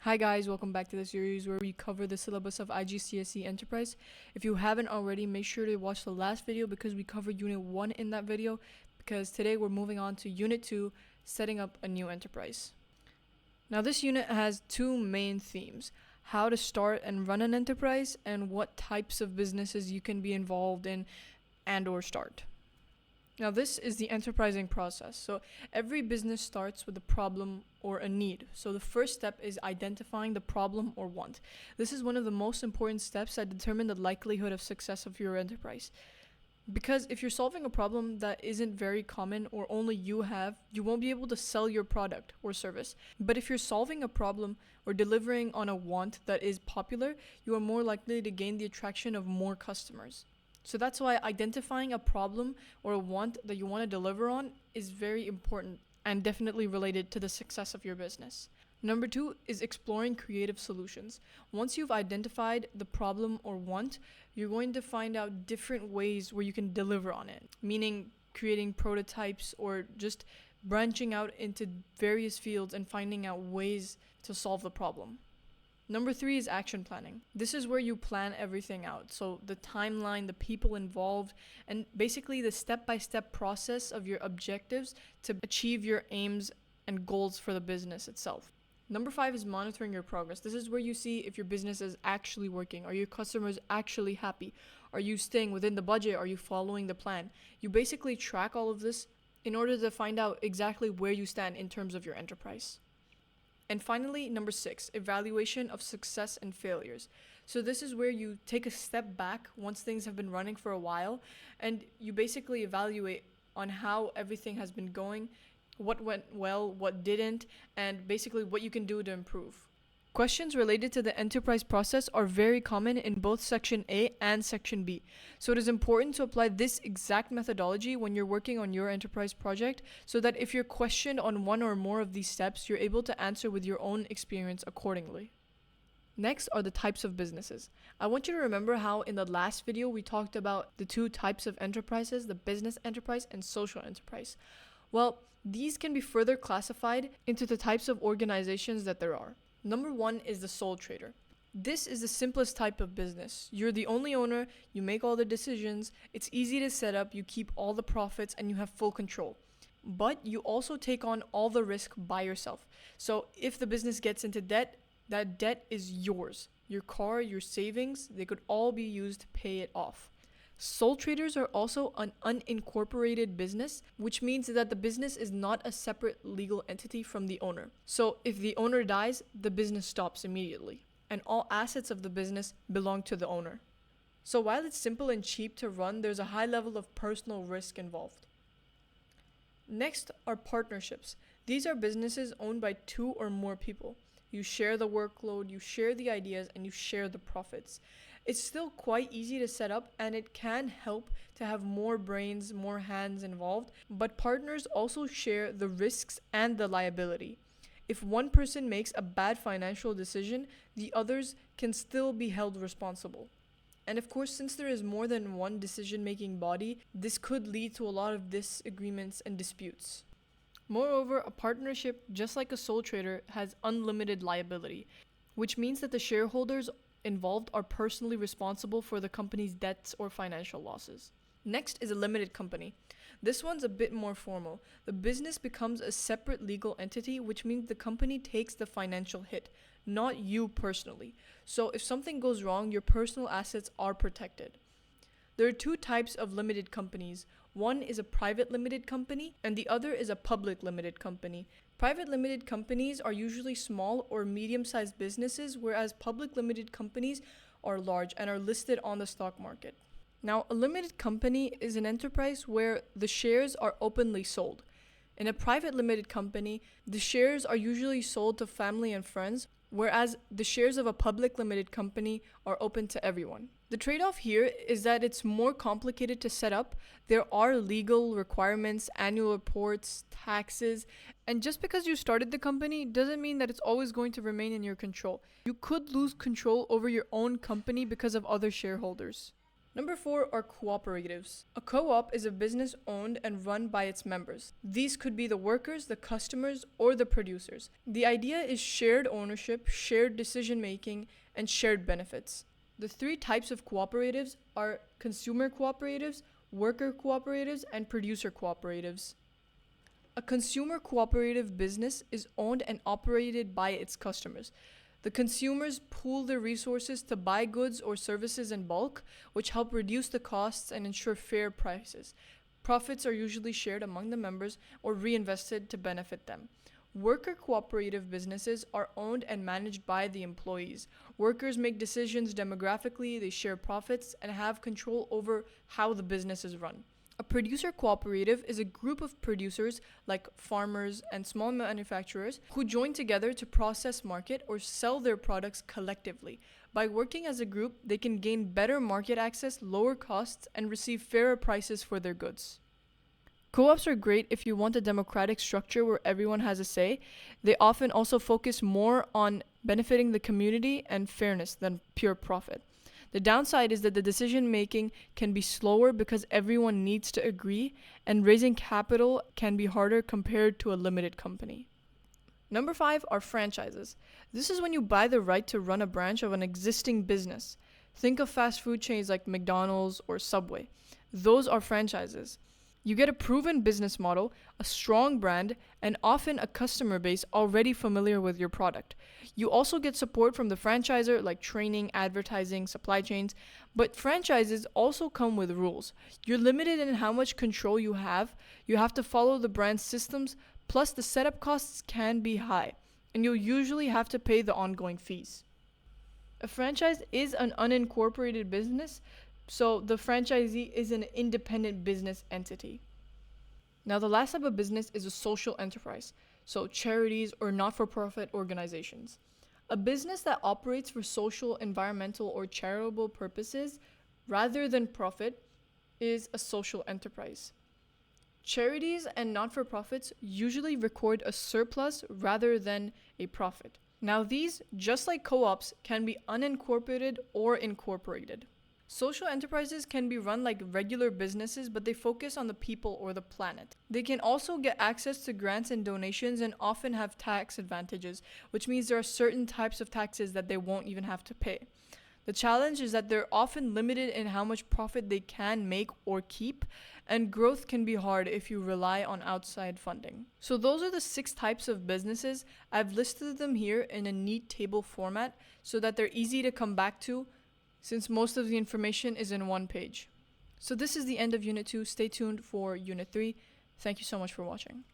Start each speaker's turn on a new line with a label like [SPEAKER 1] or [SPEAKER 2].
[SPEAKER 1] Hi guys, welcome back to the series where we cover the syllabus of IGCSE Enterprise. If you haven't already, make sure to watch the last video because we covered Unit 1 in that video, because today we're moving on to Unit 2, setting up a new enterprise. Now this unit has two main themes: how to start and run an enterprise, and what types of businesses you can be involved in and or start. Now this is the enterprising process. So every business starts with a problem or a need. So the first step is identifying the problem or want. This is one of the most important steps that determine the likelihood of success of your enterprise. Because if you're solving a problem that isn't very common or only you have, you won't be able to sell your product or service. But if you're solving a problem or delivering on a want that is popular, you are more likely to gain the attraction of more customers. So that's why identifying a problem or a want that you want to deliver on is very important and definitely related to the success of your business. Number 2 is exploring creative solutions. Once you've identified the problem or want, you're going to find out different ways where you can deliver on it, meaning creating prototypes or just branching out into various fields and finding out ways to solve the problem. Number 3 is action planning. This is where you plan everything out. So the timeline, the people involved, and basically the step-by-step process of your objectives to achieve your aims and goals for the business itself. Number 5 is monitoring your progress. This is where you see if your business is actually working. Are your customers actually happy? Are you staying within the budget? Are you following the plan? You basically track all of this in order to find out exactly where you stand in terms of your enterprise. And finally, number 6, evaluation of success and failures. So this is where you take a step back once things have been running for a while, and you basically evaluate on how everything has been going, what went well, what didn't, and basically what you can do to improve. Questions related to the enterprise process are very common in both Section A and Section B. So it is important to apply this exact methodology when you're working on your enterprise project, so that if you're questioned on one or more of these steps, you're able to answer with your own experience accordingly. Next are the types of businesses. I want you to remember how in the last video we talked about the two types of enterprises, the business enterprise and social enterprise. Well, these can be further classified into the types of organizations that there are. Number 1 is the sole trader. This is the simplest type of business. You're the only owner, you make all the decisions, it's easy to set up, you keep all the profits, and you have full control. But you also take on all the risk by yourself. So if the business gets into debt, that debt is yours. Your car, your savings, they could all be used to pay it off. Sole traders are also an unincorporated business, which means that the business is not a separate legal entity from the owner. So if the owner dies, the business stops immediately, and all assets of the business belong to the owner. So while it's simple and cheap to run, there's a high level of personal risk involved. Next are partnerships. These are businesses owned by 2 or more people. You share the workload, you share the ideas, and you share the profits. It's still quite easy to set up, and it can help to have more brains, more hands involved, but partners also share the risks and the liability. If one person makes a bad financial decision, the others can still be held responsible. And of course, since there is more than one decision-making body, this could lead to a lot of disagreements and disputes. Moreover, a partnership, just like a sole trader, has unlimited liability, which means that the shareholders involved are personally responsible for the company's debts or financial losses. Next is a limited company. This one's a bit more formal. The business becomes a separate legal entity, which means the company takes the financial hit, not you personally. So if something goes wrong, your personal assets are protected. There are 2 types of limited companies. One is a private limited company, and the other is a public limited company. Private limited companies are usually small or medium-sized businesses, whereas public limited companies are large and are listed on the stock market. Now, a limited company is an enterprise where the shares are openly sold. In a private limited company, the shares are usually sold to family and friends, whereas the shares of a public limited company are open to everyone. The trade-off here is that it's more complicated to set up. There are legal requirements, annual reports, taxes, and just because you started the company doesn't mean that it's always going to remain in your control. You could lose control over your own company because of other shareholders. Number 4 are cooperatives. A co-op is a business owned and run by its members. These could be the workers, the customers, or the producers. The idea is shared ownership, shared decision making, and shared benefits. The 3 types of cooperatives are consumer cooperatives, worker cooperatives, and producer cooperatives. A consumer cooperative business is owned and operated by its customers. The consumers pool their resources to buy goods or services in bulk, which help reduce the costs and ensure fair prices. Profits are usually shared among the members or reinvested to benefit them. Worker cooperative businesses are owned and managed by the employees. Workers make decisions demographically, they share profits, and have control over how the business is run. A producer cooperative is a group of producers like farmers and small manufacturers who join together to process, market, or sell their products collectively. By working as a group, they can gain better market access, lower costs, and receive fairer prices for their goods. Co-ops are great if you want a democratic structure where everyone has a say. They often also focus more on benefiting the community and fairness than pure profit. The downside is that the decision making can be slower because everyone needs to agree, and raising capital can be harder compared to a limited company. Number 5 are franchises. This is when you buy the right to run a branch of an existing business. Think of fast food chains like McDonald's or Subway. Those are franchises. You get a proven business model, a strong brand, and often a customer base already familiar with your product. You also get support from the franchisor like training, advertising, supply chains, but franchises also come with rules. You're limited in how much control you have to follow the brand's systems, plus the setup costs can be high, and you'll usually have to pay the ongoing fees. A franchise is an unincorporated business, so the franchisee is an independent business entity. Now, the last type of business is a social enterprise, so charities or not-for-profit organizations. A business that operates for social, environmental, or charitable purposes rather than profit is a social enterprise. Charities and not-for-profits usually record a surplus rather than a profit. Now, these, just like co-ops, can be unincorporated or incorporated. Social enterprises can be run like regular businesses, but they focus on the people or the planet. They can also get access to grants and donations and often have tax advantages, which means there are certain types of taxes that they won't even have to pay. The challenge is that they're often limited in how much profit they can make or keep, and growth can be hard if you rely on outside funding. So those are the 6 types of businesses. I've listed them here in a neat table format so that they're easy to come back to, since most of the information is in one page. So this is the end of Unit 2. Stay tuned for Unit 3. Thank you so much for watching.